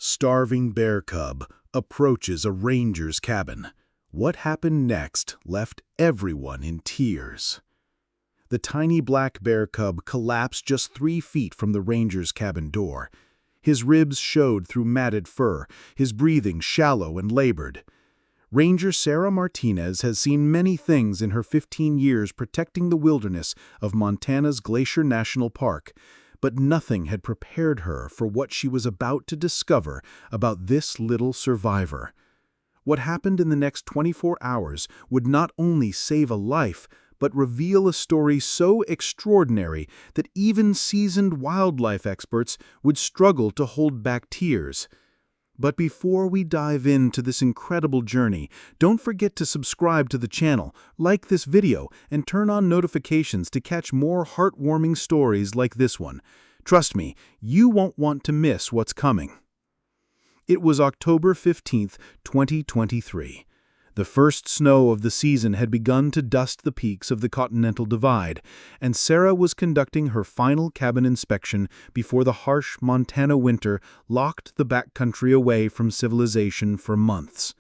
Starving bear cub approaches a ranger's cabin. What happened next left everyone in tears. The tiny black bear cub collapsed just 3 feet from the ranger's cabin door. His ribs showed through matted fur, his breathing shallow and labored. Ranger Sarah Martinez has seen many things in her 15 years protecting the wilderness of Montana's Glacier National Park, but nothing had prepared her for what she was about to discover about this little survivor. What happened in the next 24 hours would not only save a life, but reveal a story so extraordinary that even seasoned wildlife experts would struggle to hold back tears. But before we dive into this incredible journey, don't forget to subscribe to the channel, like this video, and turn on notifications to catch more heartwarming stories like this one. Trust me, you won't want to miss what's coming. It was October 15th, 2023. The first snow of the season had begun to dust the peaks of the Continental Divide, and Sarah was conducting her final cabin inspection before the harsh Montana winter locked the backcountry away from civilization for months.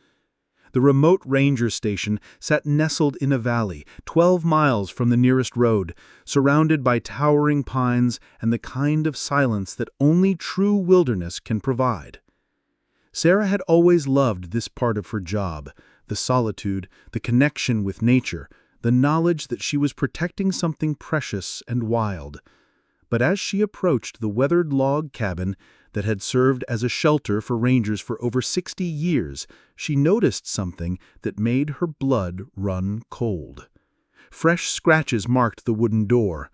The remote ranger station sat nestled in a valley, 12 miles from the nearest road, surrounded by towering pines and the kind of silence that only true wilderness can provide. Sarah had always loved this part of her job. The solitude, the connection with nature, the knowledge that she was protecting something precious and wild. But as she approached the weathered log cabin that had served as a shelter for rangers for over 60 years, she noticed something that made her blood run cold. Fresh scratches marked the wooden door,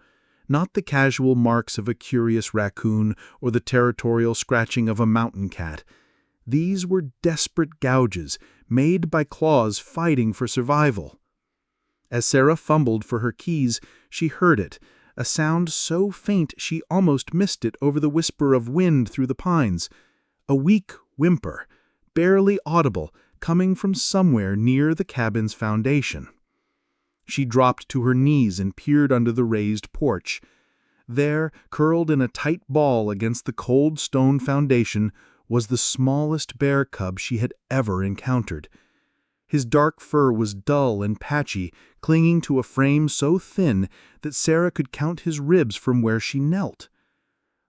not the casual marks of a curious raccoon or the territorial scratching of a mountain cat. These were desperate gouges made by claws fighting for survival. As Sarah fumbled for her keys, she heard it, a sound so faint she almost missed it over the whisper of wind through the pines. A weak whimper, barely audible, coming from somewhere near the cabin's foundation. She dropped to her knees and peered under the raised porch. There, curled in a tight ball against the cold stone foundation, was the smallest bear cub she had ever encountered. His dark fur was dull and patchy, clinging to a frame so thin that Sarah could count his ribs from where she knelt.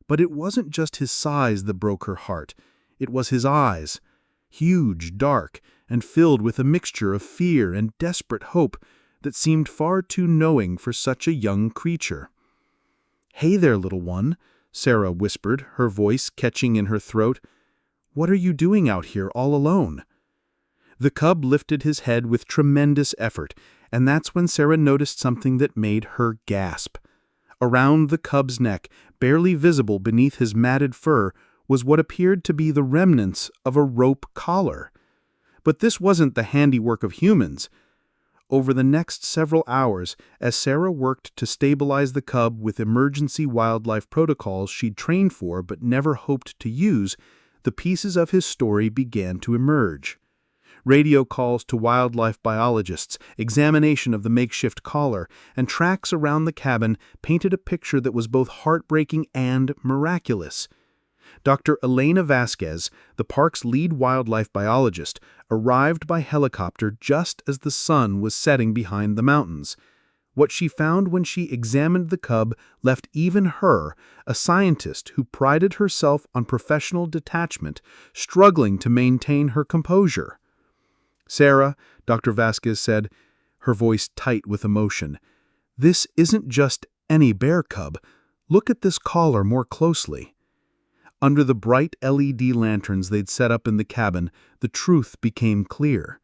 But it wasn't just his size that broke her heart. It was his eyes, huge, dark, and filled with a mixture of fear and desperate hope that seemed far too knowing for such a young creature. "Hey there, little one," Sarah whispered, her voice catching in her throat. "What are you doing out here all alone?" The cub lifted his head with tremendous effort, and that's when Sarah noticed something that made her gasp. Around the cub's neck, barely visible beneath his matted fur, was what appeared to be the remnants of a rope collar. But this wasn't the handiwork of humans. Over the next several hours, as Sarah worked to stabilize the cub with emergency wildlife protocols she'd trained for but never hoped to use, the pieces of his story began to emerge. Radio calls to wildlife biologists, examination of the makeshift collar, and tracks around the cabin painted a picture that was both heartbreaking and miraculous. Dr. Elena Vasquez, the park's lead wildlife biologist, arrived by helicopter just as the sun was setting behind the mountains. What she found when she examined the cub left even her, a scientist who prided herself on professional detachment, struggling to maintain her composure. "Sarah," Dr. Vasquez said, her voice tight with emotion, "this isn't just any bear cub. Look at this collar more closely." Under the bright LED lanterns they'd set up in the cabin, the truth became clear.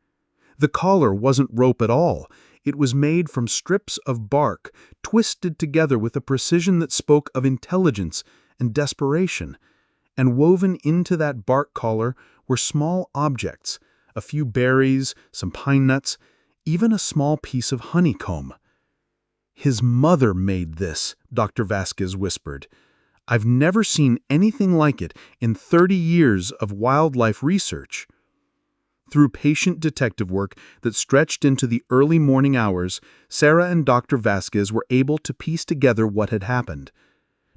The collar wasn't rope at all. It was made from strips of bark, twisted together with a precision that spoke of intelligence and desperation. And woven into that bark collar were small objects, a few berries, some pine nuts, even a small piece of honeycomb. "His mother made this," Dr. Vasquez whispered. "I've never seen anything like it in 30 years of wildlife research." Through patient detective work that stretched into the early morning hours, Sarah and Dr. Vasquez were able to piece together what had happened.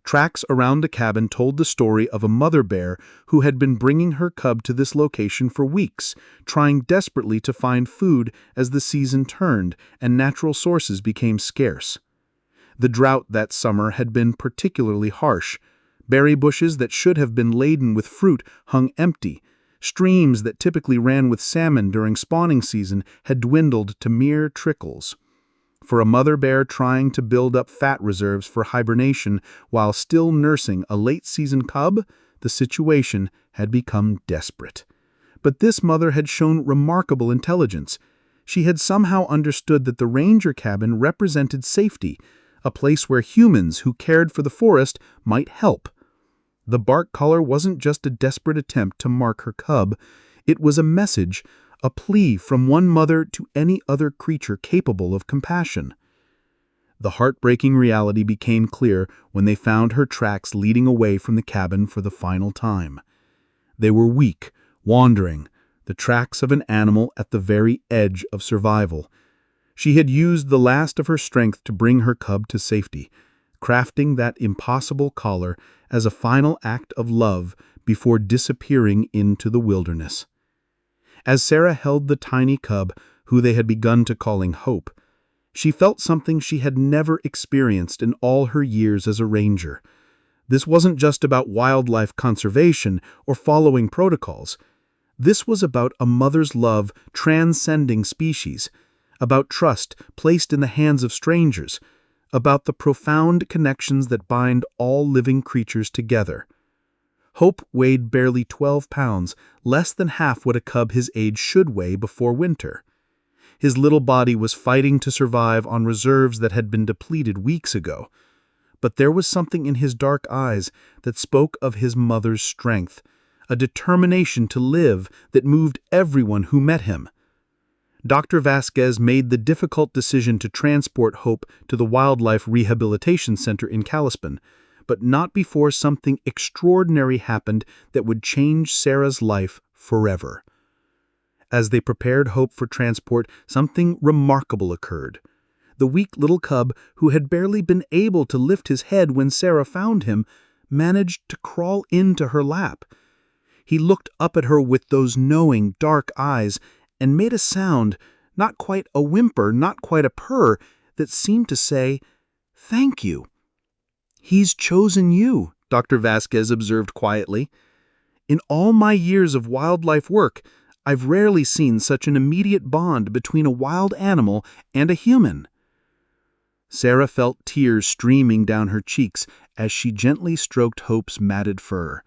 Tracks around the cabin told the story of a mother bear who had been bringing her cub to this location for weeks, trying desperately to find food as the season turned and natural sources became scarce. The drought that summer had been particularly harsh. Berry bushes that should have been laden with fruit hung empty. Streams that typically ran with salmon during spawning season had dwindled to mere trickles. For a mother bear trying to build up fat reserves for hibernation while still nursing a late-season cub, the situation had become desperate. But this mother had shown remarkable intelligence. She had somehow understood that the ranger cabin represented safety, a place where humans who cared for the forest might help. The bark collar wasn't just a desperate attempt to mark her cub. It was a message, a plea from one mother to any other creature capable of compassion. The heartbreaking reality became clear when they found her tracks leading away from the cabin for the final time. They were weak, wandering, the tracks of an animal at the very edge of survival. She had used the last of her strength to bring her cub to safety, crafting that impossible collar as a final act of love before disappearing into the wilderness. As Sarah held the tiny cub, who they had begun to calling Hope, she felt something she had never experienced in all her years as a ranger. This wasn't just about wildlife conservation or following protocols. This was about a mother's love transcending species, about trust placed in the hands of strangers, about the profound connections that bind all living creatures together. Hope weighed barely 12 pounds, less than half what a cub his age should weigh before winter. His little body was fighting to survive on reserves that had been depleted weeks ago. But there was something in his dark eyes that spoke of his mother's strength, a determination to live that moved everyone who met him. Dr. Vasquez made the difficult decision to transport Hope to the Wildlife Rehabilitation Center in Kalispin, but not before something extraordinary happened that would change Sarah's life forever. As they prepared Hope for transport, something remarkable occurred. The weak little cub, who had barely been able to lift his head when Sarah found him, managed to crawl into her lap. He looked up at her with those knowing, dark eyes and made a sound, not quite a whimper, not quite a purr, that seemed to say, "Thank you." "He's chosen you," Dr. Vasquez observed quietly. "In all my years of wildlife work, I've rarely seen such an immediate bond between a wild animal and a human." Sarah felt tears streaming down her cheeks as she gently stroked Hope's matted fur.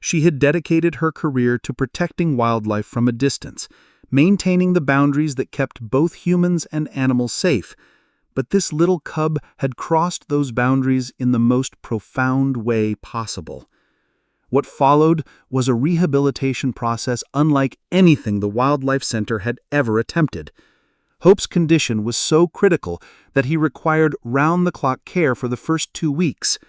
She had dedicated her career to protecting wildlife from a distance, maintaining the boundaries that kept both humans and animals safe, but this little cub had crossed those boundaries in the most profound way possible. What followed was a rehabilitation process unlike anything the Wildlife Center had ever attempted. Hope's condition was so critical that he required round-the-clock care for the first 2 weeks.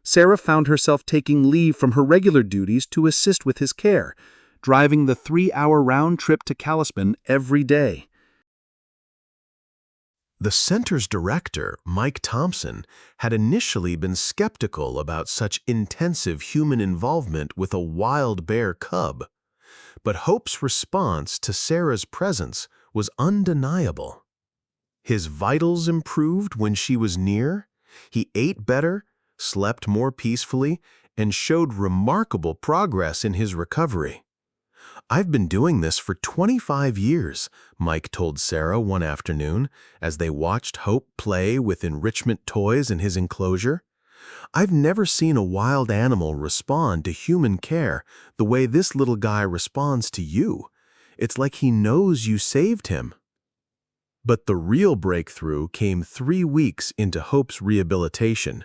Sarah found herself taking leave from her regular duties to assist with his care, driving the 3-hour round trip to Kalispin every day. The center's director, Mike Thompson, had initially been skeptical about such intensive human involvement with a wild bear cub, but Hope's response to Sarah's presence was undeniable. His vitals improved when she was near, he ate better, slept more peacefully, and showed remarkable progress in his recovery. "I've been doing this for 25 years, Mike told Sarah one afternoon as they watched Hope play with enrichment toys in his enclosure. "I've never seen a wild animal respond to human care the way this little guy responds to you. It's like he knows you saved him." But the real breakthrough came 3 weeks into Hope's rehabilitation.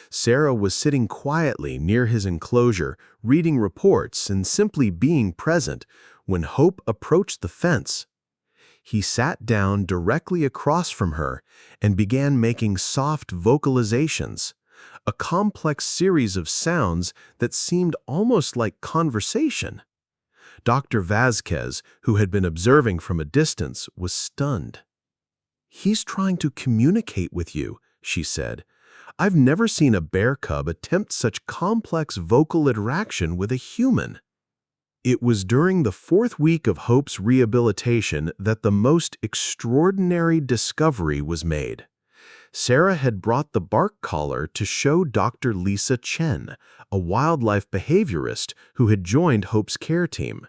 Sarah was sitting quietly near his enclosure, reading reports and simply being present when Hope approached the fence. He sat down directly across from her and began making soft vocalizations, a complex series of sounds that seemed almost like conversation. Dr. Vasquez, who had been observing from a distance, was stunned. "He's trying to communicate with you," she said. I've never seen a bear cub attempt such complex vocal interaction with a human." It was during the 4th week of Hope's rehabilitation that the most extraordinary discovery was made. Sarah had brought the bark collar to show Dr. Lisa Chen, a wildlife behaviorist who had joined Hope's care team.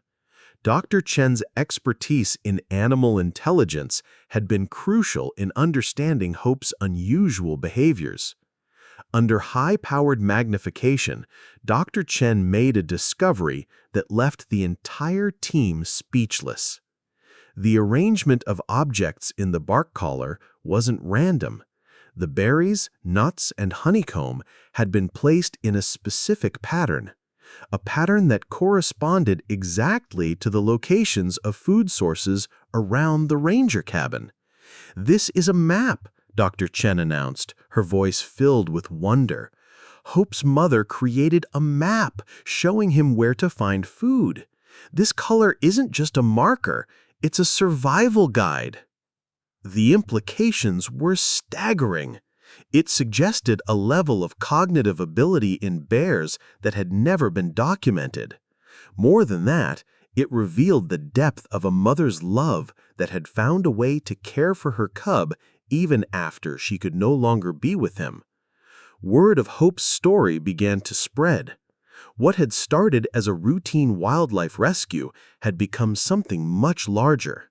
Dr. Chen's expertise in animal intelligence had been crucial in understanding Hope's unusual behaviors. Under high-powered magnification, Dr. Chen made a discovery that left the entire team speechless. The arrangement of objects in the bark collar wasn't random. The berries, nuts, and honeycomb had been placed in a specific pattern, a pattern that corresponded exactly to the locations of food sources around the ranger cabin. "This is a map," Dr. Chen announced, her voice filled with wonder. "Hope's mother created a map showing him where to find food. This color isn't just a marker, it's a survival guide." The implications were staggering. It suggested a level of cognitive ability in bears that had never been documented. More than that, it revealed the depth of a mother's love that had found a way to care for her cub even after she could no longer be with him. Word of Hope's story began to spread. What had started as a routine wildlife rescue had become something much larger.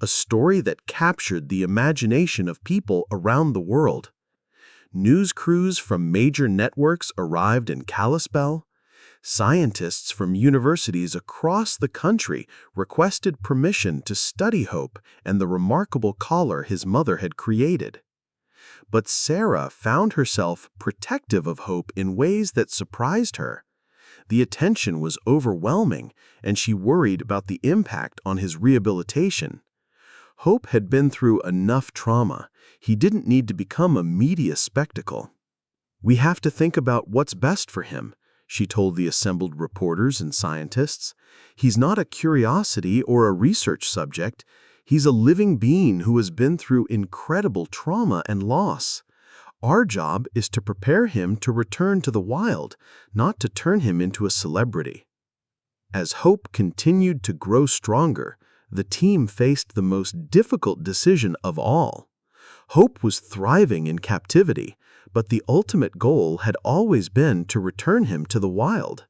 A story that captured the imagination of people around the world. News crews from major networks arrived in Kalispell. Scientists from universities across the country requested permission to study Hope and the remarkable collar his mother had created. But Sarah found herself protective of Hope in ways that surprised her. The attention was overwhelming, and she worried about the impact on his rehabilitation. Hope had been through enough trauma. He didn't need to become a media spectacle. "We have to think about what's best for him," she told the assembled reporters and scientists. "He's not a curiosity or a research subject. He's a living being who has been through incredible trauma and loss. Our job is to prepare him to return to the wild, not to turn him into a celebrity." As Hope continued to grow stronger, the team faced the most difficult decision of all. Hope was thriving in captivity, but the ultimate goal had always been to return him to the wild.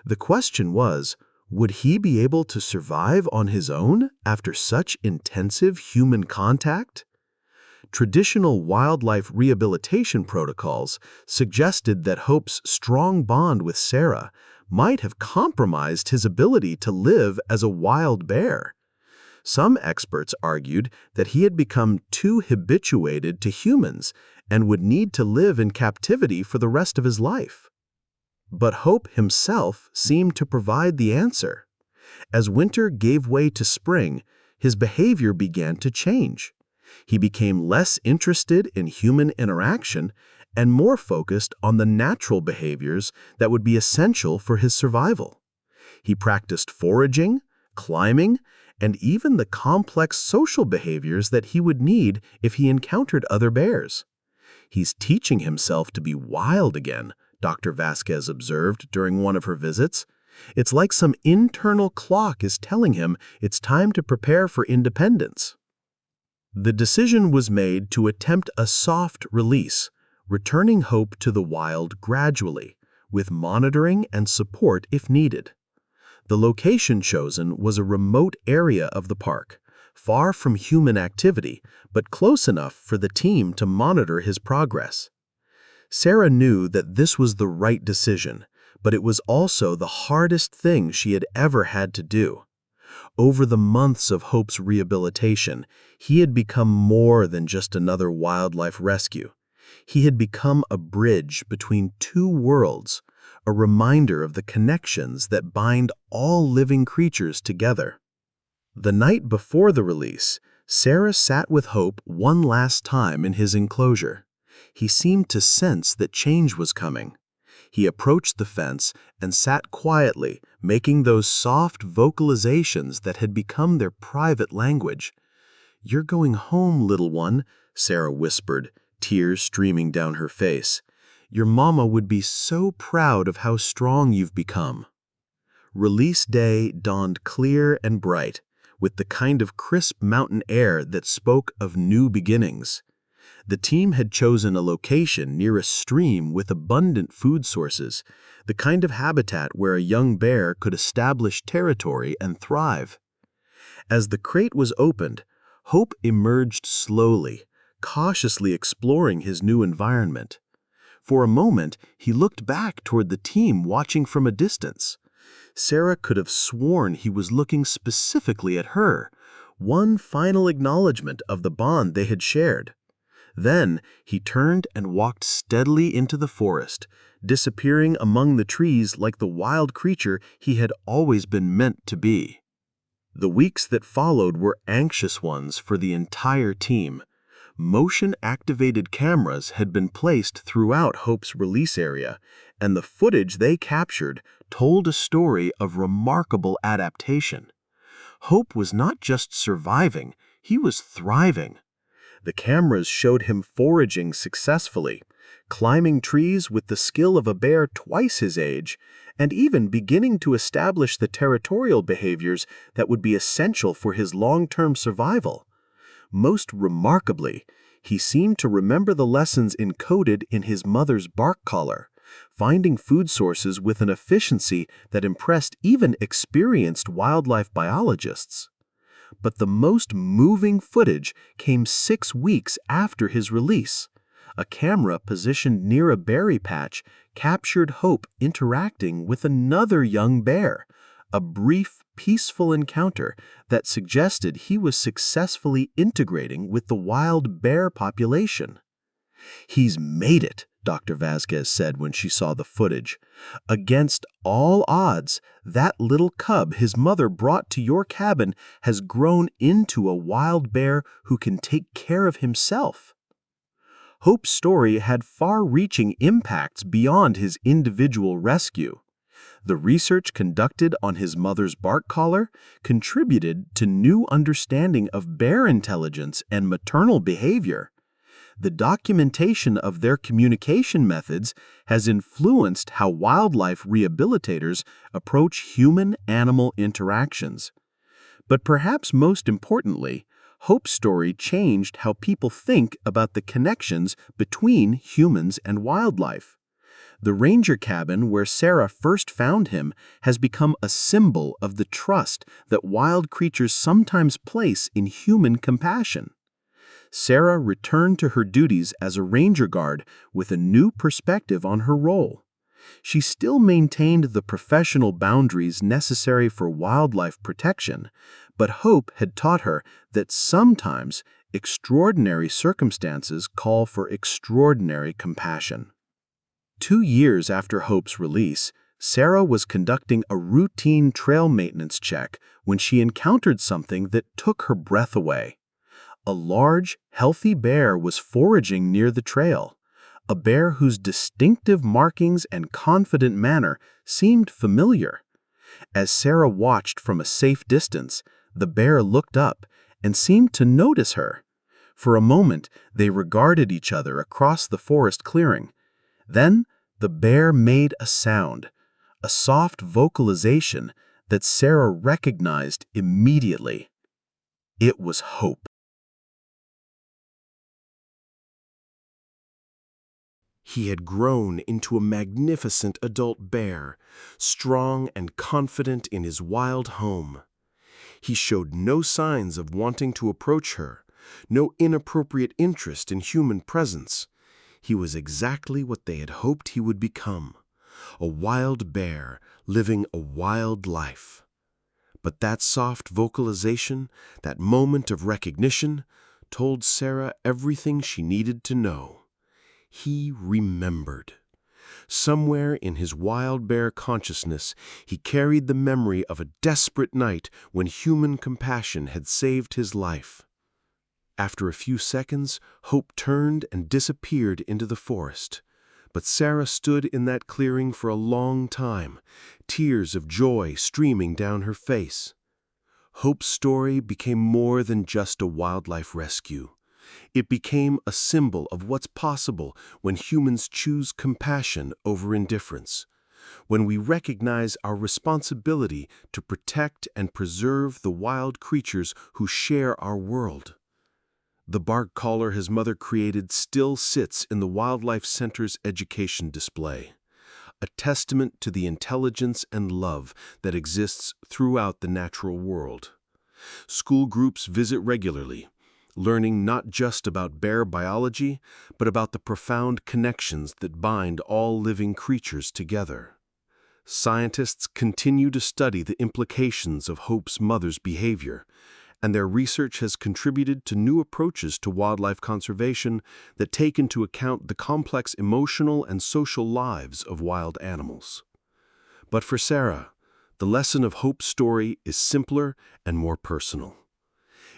The question was, would he be able to survive on his own after such intensive human contact? Traditional wildlife rehabilitation protocols suggested that Hope's strong bond with Sarah might have compromised his ability to live as a wild bear. Some experts argued that he had become too habituated to humans and would need to live in captivity for the rest of his life. But Hope himself seemed to provide the answer. As winter gave way to spring, his behavior began to change. He became less interested in human interaction and more focused on the natural behaviors that would be essential for his survival. He practiced foraging, climbing, and even the complex social behaviors that he would need if he encountered other bears. "He's teaching himself to be wild again," Dr. Vasquez observed during one of her visits. "It's like some internal clock is telling him it's time to prepare for independence." The decision was made to attempt a soft release, returning Hope to the wild gradually, with monitoring and support if needed. The location chosen was a remote area of the park, far from human activity, but close enough for the team to monitor his progress. Sarah knew that this was the right decision, but it was also the hardest thing she had ever had to do. Over the months of Hope's rehabilitation, he had become more than just another wildlife rescue. He had become a bridge between two worlds, a reminder of the connections that bind all living creatures together. The night before the release, Sarah sat with Hope one last time in his enclosure. He seemed to sense that change was coming. He approached the fence and sat quietly, making those soft vocalizations that had become their private language. "You're going home, little one," Sarah whispered, tears streaming down her face. "Your mama would be so proud of how strong you've become." Release day dawned clear and bright, with the kind of crisp mountain air that spoke of new beginnings. The team had chosen a location near a stream with abundant food sources, the kind of habitat where a young bear could establish territory and thrive. As the crate was opened, Hope emerged slowly, cautiously exploring his new environment. For a moment, he looked back toward the team watching from a distance. Sarah could have sworn he was looking specifically at her, one final acknowledgement of the bond they had shared. Then he turned and walked steadily into the forest, disappearing among the trees like the wild creature he had always been meant to be. The weeks that followed were anxious ones for the entire team. Motion-activated cameras had been placed throughout Hope's release area, and the footage they captured told a story of remarkable adaptation. Hope was not just surviving, he was thriving. The cameras showed him foraging successfully, climbing trees with the skill of a bear twice his age, and even beginning to establish the territorial behaviors that would be essential for his long-term survival. Most remarkably, he seemed to remember the lessons encoded in his mother's bark collar, finding food sources with an efficiency that impressed even experienced wildlife biologists. But the most moving footage came 6 weeks after his release. A camera positioned near a berry patch captured Hope interacting with another young bear, a brief, peaceful encounter that suggested he was successfully integrating with the wild bear population. "He's made it," Dr. Vasquez said when she saw the footage. "Against all odds, that little cub his mother brought to your cabin has grown into a wild bear who can take care of himself." Hope's story had far-reaching impacts beyond his individual rescue. The research conducted on his mother's bark collar contributed to new understanding of bear intelligence and maternal behavior. The documentation of their communication methods has influenced how wildlife rehabilitators approach human-animal interactions. But perhaps most importantly, Hope's story changed how people think about the connections between humans and wildlife. The ranger cabin where Sarah first found him has become a symbol of the trust that wild creatures sometimes place in human compassion. Sarah returned to her duties as a ranger guard with a new perspective on her role. She still maintained the professional boundaries necessary for wildlife protection, but Hope had taught her that sometimes extraordinary circumstances call for extraordinary compassion. 2 years after Hope's release, Sarah was conducting a routine trail maintenance check when she encountered something that took her breath away. A large, healthy bear was foraging near the trail, a bear whose distinctive markings and confident manner seemed familiar. As Sarah watched from a safe distance, the bear looked up and seemed to notice her. For a moment, they regarded each other across the forest clearing. Then, the bear made a sound, a soft vocalization that Sarah recognized immediately. It was Hope. He had grown into a magnificent adult bear, strong and confident in his wild home. He showed no signs of wanting to approach her, no inappropriate interest in human presence. He was exactly what they had hoped he would become, a wild bear living a wild life. But that soft vocalization, that moment of recognition, told Sarah everything she needed to know. He remembered. Somewhere in his wild bear consciousness, he carried the memory of a desperate night when human compassion had saved his life. After a few seconds, Hope turned and disappeared into the forest. But Sarah stood in that clearing for a long time, tears of joy streaming down her face. Hope's story became more than just a wildlife rescue. It became a symbol of what's possible when humans choose compassion over indifference, when we recognize our responsibility to protect and preserve the wild creatures who share our world. The bark collar his mother created still sits in the Wildlife Center's education display, a testament to the intelligence and love that exists throughout the natural world. School groups visit regularly, learning not just about bear biology, but about the profound connections that bind all living creatures together. Scientists continue to study the implications of Hope's mother's behavior, and their research has contributed to new approaches to wildlife conservation that take into account the complex emotional and social lives of wild animals. But for Sarah, the lesson of Hope's story is simpler and more personal.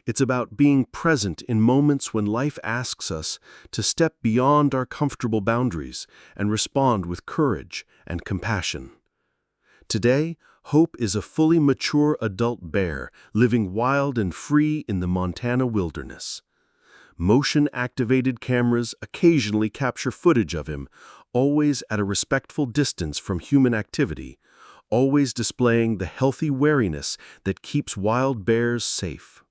It's about being present in moments when life asks us to step beyond our comfortable boundaries and respond with courage and compassion. Today, Hope is a fully mature adult bear living wild and free in the Montana wilderness. Motion-activated cameras occasionally capture footage of him, always at a respectful distance from human activity, always displaying the healthy wariness that keeps wild bears safe.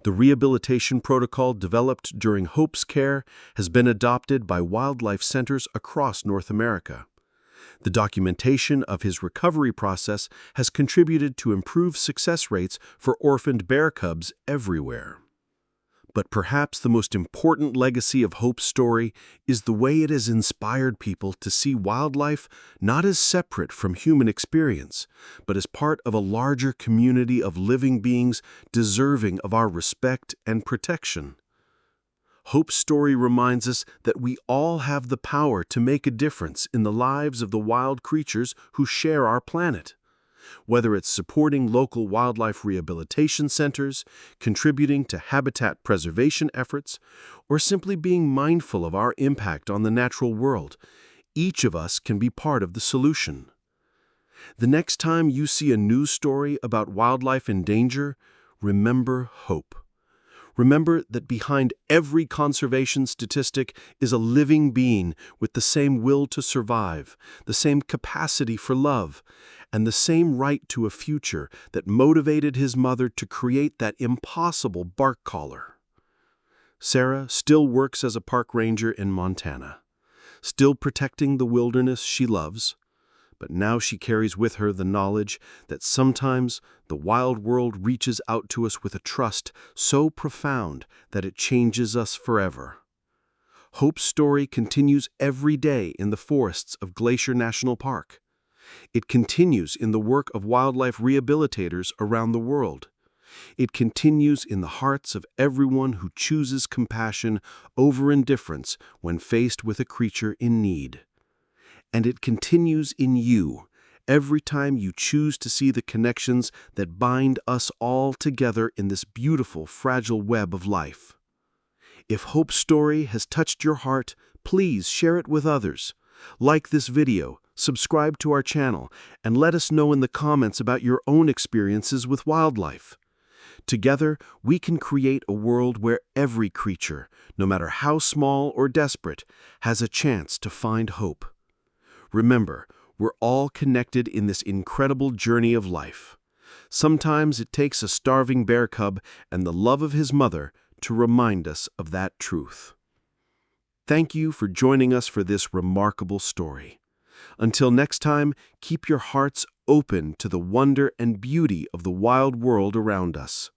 The rehabilitation protocol developed during Hope's care has been adopted by wildlife centers across North America. The documentation of his recovery process has contributed to improved success rates for orphaned bear cubs everywhere. But perhaps the most important legacy of Hope's story is the way it has inspired people to see wildlife not as separate from human experience, but as part of a larger community of living beings deserving of our respect and protection. Hope's story reminds us that we all have the power to make a difference in the lives of the wild creatures who share our planet. Whether it's supporting local wildlife rehabilitation centers, contributing to habitat preservation efforts, or simply being mindful of our impact on the natural world, each of us can be part of the solution. The next time you see a news story about wildlife in danger, remember Hope. Remember that behind every conservation statistic is a living being with the same will to survive, the same capacity for love, and the same right to a future that motivated his mother to create that impossible bark collar. Sarah still works as a park ranger in Montana, still protecting the wilderness she loves, but now she carries with her the knowledge that sometimes the wild world reaches out to us with a trust so profound that it changes us forever. Hope's story continues every day in the forests of Glacier National Park. It continues in the work of wildlife rehabilitators around the world. It continues in the hearts of everyone who chooses compassion over indifference when faced with a creature in need. And it continues in you every time you choose to see the connections that bind us all together in this beautiful, fragile web of life. If Hope's story has touched your heart, please share it with others. Like this video, subscribe to our channel, and let us know in the comments about your own experiences with wildlife. Together, we can create a world where every creature, no matter how small or desperate, has a chance to find hope. Remember, we're all connected in this incredible journey of life. Sometimes it takes a starving bear cub and the love of his mother to remind us of that truth. Thank you for joining us for this remarkable story. Until next time, keep your hearts open to the wonder and beauty of the wild world around us.